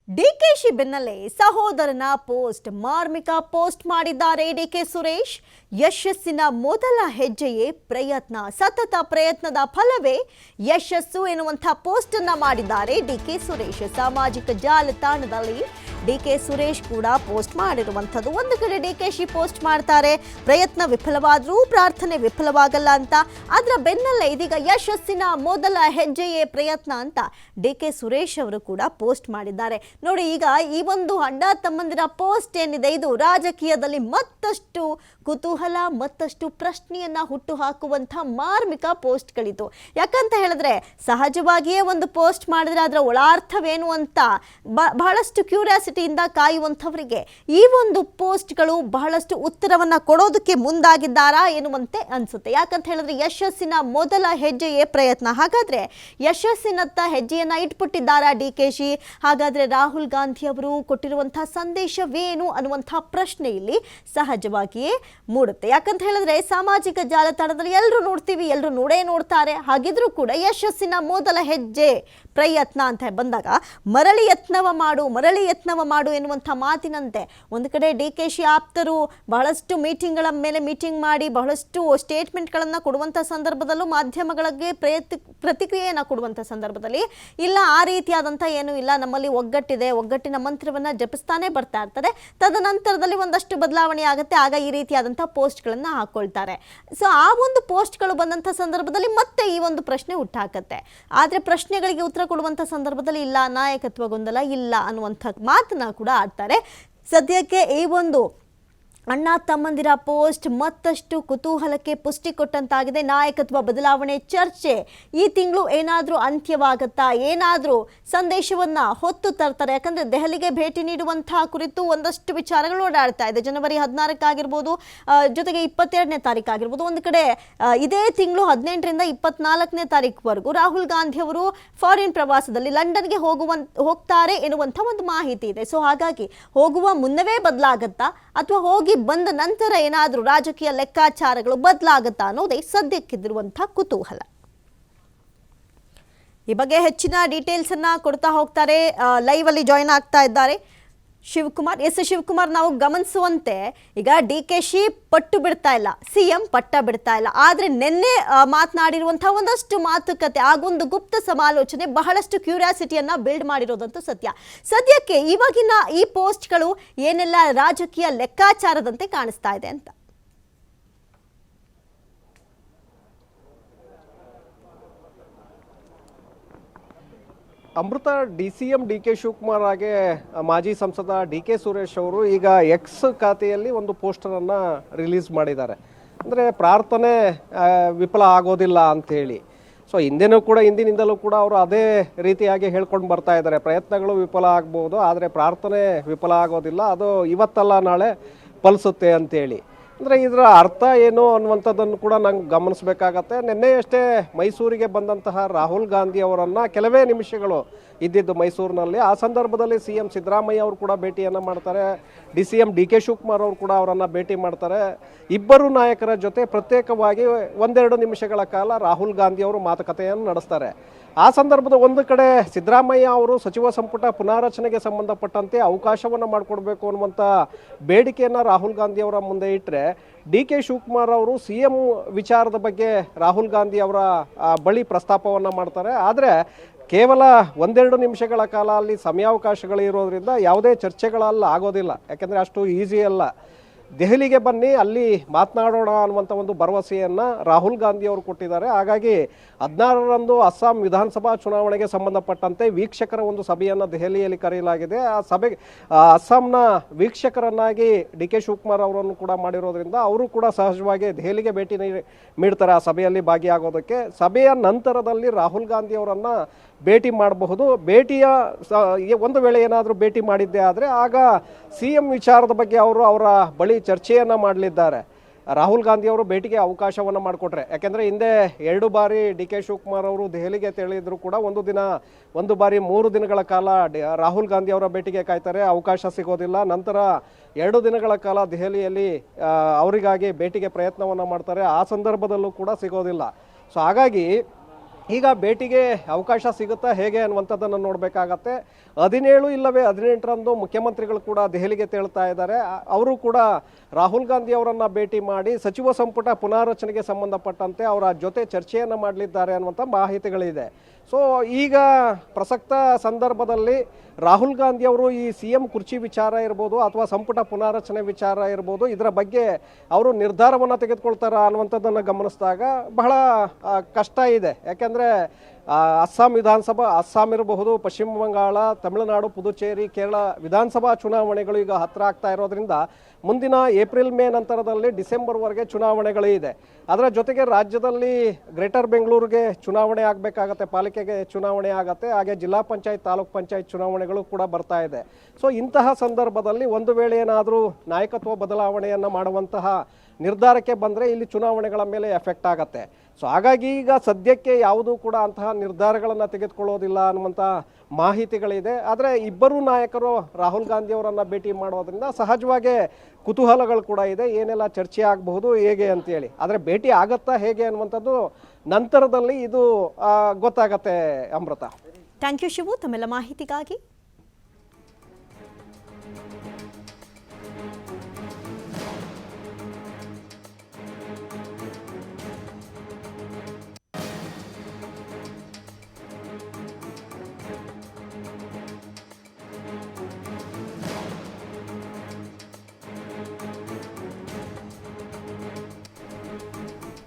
ಡಿಕೆಶಿ ಬೆನ್ನಲ್ಲೇ ಸಹೋದರನ post ಮಾರ್ಮಿಕ post ಮಾಡಿದ್ದಾರೆ ಡಿಕೆ ಸುರೇಶ್. ಯಶಸ್ಸಿನ ಮೊದಲ ಹೆಜ್ಜೆಯೇ ಪ್ರಯತ್ನ, ಸತತ ಪ್ರಯತ್ನದ ಫಲವೇ ಯಶಸ್ಸು ಎನ್ನುವಂಥ ಪೋಸ್ಟ್ ಅನ್ನ ಮಾಡಿದ್ದಾರೆ ಡಿಕೆ ಸುರೇಶ್. ಸಾಮಾಜಿಕ ಜಾಲತಾಣದಲ್ಲಿ ಡಿಕೆ ಸುರೇಶ್ ಕೂಡ ಪೋಸ್ಟ್ ಮಾಡಿರುವಂಥದ್ದು. ಒಂದು ಕಡೆ ಡಿಕೆಶಿ ಪೋಸ್ಟ್ ಮಾಡ್ತಾರೆ, ಪ್ರಯತ್ನ ವಿಫಲವಾದರೂ ಪ್ರಾರ್ಥನೆ ವಿಫಲವಾಗಲ್ಲ ಅಂತ. ಅದರ ಬೆನ್ನಲ್ಲೇ ಇದೀಗ ಯಶಸ್ಸಿನ ಮೊದಲ ಹೆಜ್ಜೆಯೇ ಪ್ರಯತ್ನ ಅಂತ ಡಿಕೆ ಸುರೇಶ್ ಅವರು ಕೂಡ ಪೋಸ್ಟ್ ಮಾಡಿದ್ದಾರೆ. ನೋಡಿ, ಈಗ ಈ ಒಂದು ಅಣ್ಣ ತಮ್ಮಂದಿರ ಪೋಸ್ಟ್ ಏನಿದೆ ಇದು ರಾಜಕೀಯದಲ್ಲಿ ಮತ್ತಷ್ಟು ಕುತೂಹಲ, ಮತ್ತಷ್ಟು ಪ್ರಶ್ನೆಯನ್ನ ಹುಟ್ಟು ಹಾಕುವಂಥ ಮಾರ್ಮಿಕ ಪೋಸ್ಟ್ಗಳಿತು. ಯಾಕಂತ ಹೇಳಿದ್ರೆ ಸಹಜವಾಗಿಯೇ ಒಂದು ಪೋಸ್ಟ್ ಮಾಡಿದ್ರೆ ಅದರ ಒಳಾರ್ಥವೇನು ಅಂತ ಬಹಳಷ್ಟು ಕ್ಯೂರಿಯಾಸಿಟಿಯಿಂದ ಕಾಯುವಂಥವರಿಗೆ ಈ ಒಂದು ಪೋಸ್ಟ್ಗಳು ಬಹಳಷ್ಟು ಉತ್ತರವನ್ನ ಕೊಡೋದಕ್ಕೆ ಮುಂದಾಗಿದ್ದಾರಾ ಎನ್ನುವಂತೆ ಅನ್ಸುತ್ತೆ. ಯಾಕಂತ ಹೇಳಿದ್ರೆ ಯಶಸ್ಸಿನ ಮೊದಲ ಹೆಜ್ಜೆಯೇ ಪ್ರಯತ್ನ. ಹಾಗಾದ್ರೆ ಯಶಸ್ಸಿನತ್ತ ಹೆಜ್ಜೆಯನ್ನ ಇಟ್ಬಿಟ್ಟಿದ್ದಾರಾ ಡಿಕೆಶಿ? ಹಾಗಾದ್ರೆ ರಾಹುಲ್ ಗಾಂಧಿ ಅವರು ಕೊಟ್ಟಿರುವಂತಹ ಸಂದೇಶವೇನು ಅನ್ನುವಂತಹ ಪ್ರಶ್ನೆ ಇಲ್ಲಿ ಸಹಜವಾಗಿಯೇ ಮೂಡುತ್ತೆ. ಯಾಕಂತ ಹೇಳಿದ್ರೆ ಸಾಮಾಜಿಕ ಜಾಲತಾಣದಲ್ಲಿ ಎಲ್ಲರೂ ನೋಡ್ತೀವಿ, ಎಲ್ಲರೂ ನೋಡ್ತಾರೆ. ಹಾಗಿದ್ರೂ ಕೂಡ ಯಶಸ್ಸಿನ ಮೊದಲ ಹೆಜ್ಜೆ ಪ್ರಯತ್ನ ಅಂತ ಬಂದಾಗ ಮರಳಿ ಯತ್ನವ ಮಾಡು ಎನ್ನುವಂಥ ಮಾತಿನಂತೆ ಒಂದು ಕಡೆ ಡಿಕೆಶಿ ಆಪ್ತರು ಬಹಳಷ್ಟು ಮೀಟಿಂಗ್ಗಳ ಮೇಲೆ ಮೀಟಿಂಗ್ ಮಾಡಿ ಬಹಳಷ್ಟು ಸ್ಟೇಟ್ಮೆಂಟ್ಗಳನ್ನು ಕೊಡುವಂಥ ಸಂದರ್ಭದಲ್ಲೂ ಮಾಧ್ಯಮಗಳಿಗೆ ಪ್ರತಿಕ್ರಿಯೆಯನ್ನು ಕೊಡುವಂಥ ಸಂದರ್ಭದಲ್ಲಿ ಇಲ್ಲ, ಆ ರೀತಿಯಾದಂಥ ಏನೂ ಇಲ್ಲ, ನಮ್ಮಲ್ಲಿ ಒಗ್ಗಟ್ಟಿದೆ, ಒಗ್ಗಟ್ಟಿನ ಮಂತ್ರವನ್ನು ಜಪಿಸ್ತಾನೆ ಬರ್ತಾ ಇರ್ತದೆ, ತದನಂತರದಲ್ಲಿ ಒಂದಷ್ಟು ಬದಲಾವಣೆ ಆಗುತ್ತೆ, ಆಗ ಈ ರೀತಿಯಾದಂಥ ಪೋಸ್ಟ್ಗಳನ್ನು ಹಾಕೊಳ್ತಾರೆ. ಸೊ ಆ ಒಂದು ಪೋಸ್ಟ್ಗಳು ಬಂದಂಥ ಸಂದರ್ಭದಲ್ಲಿ ಮತ್ತೆ ಈ ಒಂದು ಪ್ರಶ್ನೆ ಹುಟ್ಟಾಕತ್ತೆ. ಆದರೆ ಪ್ರಶ್ನೆಗಳಿಗೆ ಉತ್ತರ ಕೊಡುವಂಥ ಸಂದರ್ಭದಲ್ಲಿ ಇಲ್ಲ, ನಾಯಕತ್ವ ಗೊಂದಲ ಇಲ್ಲ ಅನ್ನುವಂಥ ಮಾತನ್ನ ಕೂಡ ಆಡ್ತಾರೆ. ಸದ್ಯಕ್ಕೆ ಈ ಒಂದು ಅಣ್ಣ ತಮ್ಮಂದಿರ ಪೋಸ್ಟ್ ಮತ್ತಷ್ಟು ಕುತೂಹಲಕ್ಕೆ ಪುಷ್ಟಿ ಕೊಟ್ಟಂತಾಗಿದೆ. ನಾಯಕತ್ವ ಬದಲಾವಣೆ ಚರ್ಚೆ ಈ ತಿಂಗಳು ಏನಾದರೂ ಅಂತ್ಯವಾಗುತ್ತಾ, ಏನಾದರೂ ಸಂದೇಶವನ್ನು ಹೊತ್ತು ತರ್ತಾರೆ? ಯಾಕಂದರೆ ದೆಹಲಿಗೆ ಭೇಟಿ ನೀಡುವಂತಹ ಕುರಿತು ಒಂದಷ್ಟು ವಿಚಾರಗಳು ಓಡಾಡ್ತಾ ಇದೆ. ಜನವರಿ 16 ಜೊತೆಗೆ 22ನೇ ತಾರೀಕು ಆಗಿರ್ಬೋದು. ಒಂದು ಕಡೆ ಇದೇ ತಿಂಗಳು 18ರಿಂದ 24ನೇ ತಾರೀಕುವರೆಗೂ ರಾಹುಲ್ ಗಾಂಧಿ ಅವರು ಫಾರಿನ್ ಪ್ರವಾಸದಲ್ಲಿ ಲಂಡನ್ಗೆ ಹೋಗ್ತಾರೆ ಎನ್ನುವಂಥ ಒಂದು ಮಾಹಿತಿ ಇದೆ. ಸೊ ಹಾಗಾಗಿ ಹೋಗುವ ಮುನ್ನವೇ ಬದಲಾಗತ್ತಾ ಅಥವಾ ಹೋಗಿ ಬಂದ ನಂತರ ಏನಾದರೂ ರಾಜಕೀಯ ಲೆಕ್ಕಾಚಾರಗಳು ಬದಲಾಗುತ್ತಾ ಅನ್ನೋದೇ ಸದ್ಯಕ್ಕಿದ್ದಿರುವಂತಹ ಕುತೂಹಲ. ಈ ಬಗ್ಗೆ ಹೆಚ್ಚಿನ ಡೀಟೇಲ್ಸ್ ಅನ್ನ ಕೊಡ್ತಾ ಹೋಗ್ತಾರೆ. ಲೈವ್ ಅಲ್ಲಿ ಜಾಯಿನ್ ಆಗ್ತಾ ಇದ್ದಾರೆ ಶಿವಕುಮಾರ್. ಶಿವಕುಮಾರ್, ನಾವು ಗಮನಿಸುವಂತೆ ಈಗ ಡಿಕೆಶಿ ಪಟ್ಟು ಬಿಡ್ತಾ ಇಲ್ಲ, ಸಿಎಂ ಪಟ್ಟ ಬಿಡ್ತಾ ಇಲ್ಲ. ಆದ್ರೆ ನಿನ್ನೆ ಮಾತನಾಡಿರುವಂತಹ ಒಂದಷ್ಟು ಮಾತುಕತೆ, ಆಗೊಂದು ಗುಪ್ತ ಸಮಾಲೋಚನೆ ಬಹಳಷ್ಟು ಕ್ಯೂರಿಯಾಸಿಟಿಯನ್ನ ಬಿಲ್ಡ್ ಮಾಡಿರೋದಂತೂ ಸತ್ಯ. ಸದ್ಯಕ್ಕೆ ಇವಾಗಿನ ಈ ಪೋಸ್ಟ್ಗಳು ಏನೆಲ್ಲ ರಾಜಕೀಯ ಲೆಕ್ಕಾಚಾರದಂತೆ ಕಾಣಿಸ್ತಾ ಇದೆ ಅಂತ? ಅಮೃತ, DCM ಡಿ ಕೆ ಶಿವಕುಮಾರ್ ಹಾಗೆ ಮಾಜಿ ಸಂಸದ ಕೆ ಸುರೇಶ್ ಅವರು ಈಗ ಎಕ್ಸ್ ಖಾತೆಯಲ್ಲಿ ಒಂದು ಪೋಸ್ಟರನ್ನು ರಿಲೀಸ್ ಮಾಡಿದ್ದಾರೆ. ಅಂದರೆ ಪ್ರಾರ್ಥನೆ ವಿಫಲ ಆಗೋದಿಲ್ಲ ಅಂಥೇಳಿ. ಸೊ ಹಿಂದಿನಿಂದಲೂ ಕೂಡ ಅವರು ಅದೇ ರೀತಿಯಾಗಿ ಹೇಳ್ಕೊಂಡು ಬರ್ತಾ ಇದ್ದಾರೆ, ಪ್ರಯತ್ನಗಳು ವಿಫಲ ಆಗ್ಬೋದು ಆದರೆ ಪ್ರಾರ್ಥನೆ ವಿಫಲ ಆಗೋದಿಲ್ಲ, ಅದು ಇವತ್ತಲ್ಲ ನಾಳೆ ಫಲಿಸುತ್ತೆ ಅಂಥೇಳಿ. ಅಂದರೆ ಇದರ ಅರ್ಥ ಏನು ಅನ್ನುವಂಥದ್ದನ್ನು ಕೂಡ ನಂಗೆ ಗಮನಿಸಬೇಕಾಗತ್ತೆ. ನಿನ್ನೆಯಷ್ಟೇ ಮೈಸೂರಿಗೆ ಬಂದಂತಹ ರಾಹುಲ್ ಗಾಂಧಿ ಅವರನ್ನು ಕೆಲವೇ ನಿಮಿಷಗಳು ಇದ್ದಿದ್ದು ಮೈಸೂರಿನಲ್ಲಿ. ಆ ಸಂದರ್ಭದಲ್ಲಿ CM ಸಿದ್ದರಾಮಯ್ಯ ಅವರು ಕೂಡ ಭೇಟಿಯನ್ನು ಮಾಡ್ತಾರೆ, DCM ಡಿ ಕೆ ಶಿವಕುಮಾರ್ ಅವರು ಕೂಡ ಅವರನ್ನು ಭೇಟಿ ಮಾಡ್ತಾರೆ. ಇಬ್ಬರು ನಾಯಕರ ಜೊತೆ ಪ್ರತ್ಯೇಕವಾಗಿ 1-2 ನಿಮಿಷಗಳ ಕಾಲ ರಾಹುಲ್ ಗಾಂಧಿ ಅವರು ಮಾತುಕತೆಯನ್ನು ನಡೆಸ್ತಾರೆ. ಆ ಸಂದರ್ಭದ ಒಂದು ಕಡೆ ಸಿದ್ದರಾಮಯ್ಯ ಅವರು ಸಚಿವ ಸಂಪುಟ ಪುನಾರಚನೆಗೆ ಸಂಬಂಧಪಟ್ಟಂತೆ ಅವಕಾಶವನ್ನು ಮಾಡಿಕೊಡ್ಬೇಕು ಅನ್ನುವಂಥ ಬೇಡಿಕೆಯನ್ನು ರಾಹುಲ್ ಗಾಂಧಿ ಅವರ ಮುಂದೆ ಇಟ್ಟರೆ, ಡಿ ಕೆ ಶಿವಕುಮಾರ್ ಅವರು CM ವಿಚಾರದ ಬಗ್ಗೆ ರಾಹುಲ್ ಗಾಂಧಿ ಅವರ ಬಳಿ ಪ್ರಸ್ತಾಪವನ್ನು ಮಾಡ್ತಾರೆ. ಆದರೆ ಕೇವಲ 1-2 ನಿಮಿಷಗಳ ಕಾಲ ಅಲ್ಲಿ ಸಮಯಾವಕಾಶಗಳು ಇರೋದ್ರಿಂದ ಯಾವುದೇ ಚರ್ಚೆಗಳಲ್ಲಿ ಆಗೋದಿಲ್ಲ. ಯಾಕೆಂದರೆ ಅಷ್ಟು ಈಸಿ ಅಲ್ಲ. ದೆಹಲಿಗೆ ಬನ್ನಿ, ಅಲ್ಲಿ ಮಾತನಾಡೋಣ ಅನ್ನುವಂಥ ಒಂದು ಭರವಸೆಯನ್ನು ರಾಹುಲ್ ಗಾಂಧಿ ಅವರು ಕೊಟ್ಟಿದ್ದಾರೆ. ಹಾಗಾಗಿ 16ರಂದು ಅಸ್ಸಾಂ ವಿಧಾನಸಭಾ ಚುನಾವಣೆಗೆ ಸಂಬಂಧಪಟ್ಟಂತೆ ವೀಕ್ಷಕರ ಒಂದು ಸಭೆಯನ್ನು ದೆಹಲಿಯಲ್ಲಿ ಕರೆಯಲಾಗಿದೆ. ಆ ಸಭೆಗೆ ಅಸ್ಸಾಂನ ವೀಕ್ಷಕರನ್ನಾಗಿ ಡಿ ಕೆ ಶಿವಕುಮಾರ್ ಅವರನ್ನು ಕೂಡ ಮಾಡಿರೋದ್ರಿಂದ ಅವರು ಕೂಡ ಸಹಜವಾಗಿ ದೆಹಲಿಗೆ ಭೇಟಿ ನೀಡ್ತಾರೆ ಆ ಸಭೆಯಲ್ಲಿ ಭಾಗಿಯಾಗೋದಕ್ಕೆ. ಸಭೆಯ ನಂತರದಲ್ಲಿ ರಾಹುಲ್ ಗಾಂಧಿ ಅವರನ್ನು ಭೇಟಿ ಮಾಡಬಹುದು. ಭೇಟಿಯ ಒಂದು ವೇಳೆ ಏನಾದರೂ ಭೇಟಿ ಮಾಡಿದ್ದೇ ಆದರೆ ಆಗ CM ವಿಚಾರದ ಬಗ್ಗೆ ಅವರು ಅವರ ಬಳಿ ಚರ್ಚೆಯನ್ನು ಮಾಡಲಿದ್ದಾರೆ. ರಾಹುಲ್ ಗಾಂಧಿ ಅವರು ಭೇಟಿಗೆ ಅವಕಾಶವನ್ನು ಮಾಡಿಕೊಟ್ರೆ, ಯಾಕೆಂದರೆ ಹಿಂದೆ 2 ಬಾರಿ ಡಿ ಕೆ ಶಿವಕುಮಾರ್ ಅವರು ದೆಹಲಿಗೆ ತೆರಳಿದ್ರು ಕೂಡ ಒಂದು ಬಾರಿ 3 ದಿನಗಳ ಕಾಲ ರಾಹುಲ್ ಗಾಂಧಿ ಅವರ ಭೇಟಿಗೆ ಕಾಯ್ತಾರೆ, ಅವಕಾಶ ಸಿಗೋದಿಲ್ಲ. ನಂತರ 2 ದಿನಗಳ ಕಾಲ ದೆಹಲಿಯಲ್ಲಿ ಅವರಿಗಾಗಿ ಭೇಟಿಗೆ ಪ್ರಯತ್ನವನ್ನು ಮಾಡ್ತಾರೆ, ಆ ಸಂದರ್ಭದಲ್ಲೂ ಕೂಡ ಸಿಗೋದಿಲ್ಲ. ಸೊ ಹಾಗಾಗಿ ಈಗ ಭೇಟಿಗೆ ಅವಕಾಶ ಸಿಗುತ್ತಾ ಹೇಗೆ ಅನ್ನುವಂಥದ್ದನ್ನು ನೋಡಬೇಕಾಗತ್ತೆ. 17 ಇಲ್ಲವೇ 18ರಂದು ಮುಖ್ಯಮಂತ್ರಿಗಳು ಕೂಡ ದೆಹಲಿಗೆ ತೆರಳ್ತಾ ಇದ್ದಾರೆ. ಅವರು ಕೂಡ ರಾಹುಲ್ ಗಾಂಧಿ ಅವರನ್ನು ಭೇಟಿ ಮಾಡಿ ಸಚಿವ ಸಂಪುಟ ಪುನಾರಚನೆಗೆ ಸಂಬಂಧಪಟ್ಟಂತೆ ಅವರ ಜೊತೆ ಚರ್ಚೆಯನ್ನು ಮಾಡಲಿದ್ದಾರೆ ಅನ್ನುವಂಥ ಮಾಹಿತಿಗಳಿದೆ. ಸೊ ಈಗ ಪ್ರಸಕ್ತ ಸಂದರ್ಭದಲ್ಲಿ ರಾಹುಲ್ ಗಾಂಧಿ ಅವರು ಈ CM ಕುರ್ಚಿ ವಿಚಾರ ಇರ್ಬೋದು ಅಥವಾ ಸಂಪುಟ ಪುನಾರಚನೆ ವಿಚಾರ ಇರ್ಬೋದು, ಇದರ ಬಗ್ಗೆ ಅವರು ನಿರ್ಧಾರವನ್ನು ತೆಗೆದುಕೊಳ್ತಾರ ಅನ್ನುವಂಥದ್ದನ್ನು ಗಮನಿಸಿದಾಗ ಬಹಳ ಕಷ್ಟ ಇದೆ. ಯಾಕೆಂದರೆ ಅಸ್ಸಾಂ ವಿಧಾನಸಭಾ, ಅಸ್ಸಾಂ ಇರಬಹುದು, ಪಶ್ಚಿಮ ಬಂಗಾಳ, ತಮಿಳುನಾಡು, ಪುದುಚೇರಿ, ಕೇರಳ ವಿಧಾನಸಭಾ ಚುನಾವಣೆಗಳು ಈಗ ಹತ್ತಿರ ಆಗ್ತಾ ಇರೋದ್ರಿಂದ ಮುಂದಿನ ಏಪ್ರಿಲ್ ಮೇ ನಂತರದಲ್ಲಿ ಡಿಸೆಂಬರ್ವರೆಗೆ ಚುನಾವಣೆಗಳು ಇದೆ. ಅದರ ಜೊತೆಗೆ ರಾಜ್ಯದಲ್ಲಿ ಗ್ರೇಟರ್ ಬೆಂಗಳೂರಿಗೆ ಚುನಾವಣೆ ಆಗಬೇಕಾಗತ್ತೆ, ಪಾಲಿಕೆಗೆ ಚುನಾವಣೆ ಆಗತ್ತೆ, ಹಾಗೆ ಜಿಲ್ಲಾ ಪಂಚಾಯತ್, ತಾಲೂಕ್ ಪಂಚಾಯತ್ ಚುನಾವಣೆಗಳು ಕೂಡ ಬರ್ತಾ ಇದೆ. ಸೊ ಇಂತಹ ಸಂದರ್ಭದಲ್ಲಿ ಒಂದು ವೇಳೆ ಏನಾದರೂ ನಾಯಕತ್ವ ಬದಲಾವಣೆಯನ್ನು ಮಾಡುವಂತಹ ನಿರ್ಧಾರಕ್ಕೆ ಬಂದರೆ ಇಲ್ಲಿ ಚುನಾವಣೆಗಳ ಮೇಲೆ ಎಫೆಕ್ಟ್ ಆಗತ್ತೆ. ಸೊ ಹಾಗಾಗಿ ಈಗ ಸದ್ಯಕ್ಕೆ ಯಾವುದೂ ಕೂಡ ಅಂತಹ ನಿರ್ಧಾರಗಳನ್ನು ತೆಗೆದುಕೊಳ್ಳೋದಿಲ್ಲ ಅನ್ನುವಂಥ ಮಾಹಿತಿಗಳಿದೆ. ಆದರೆ ಇಬ್ಬರೂ ನಾಯಕರು ರಾಹುಲ್ ಗಾಂಧಿ ಅವರನ್ನು ಭೇಟಿ ಮಾಡೋದ್ರಿಂದ ಸಹಜವಾಗಿ ಕುತೂಹಲಗಳು ಕೂಡ ಇದೆ, ಏನೆಲ್ಲ ಚರ್ಚೆ ಆಗಬಹುದು ಹೇಗೆ ಅಂತೇಳಿ. ಆದರೆ ಭೇಟಿ ಆಗತ್ತಾ ಹೇಗೆ ಅನ್ನುವಂಥದ್ದು ನಂತರದಲ್ಲಿ ಇದು ಗೊತ್ತಾಗತ್ತೆ. ಅಮೃತ, ಥ್ಯಾಂಕ್ ಯು ಶಿವು, ತಮ್ಮೆಲ್ಲ ಮಾಹಿತಿಗಾಗಿ.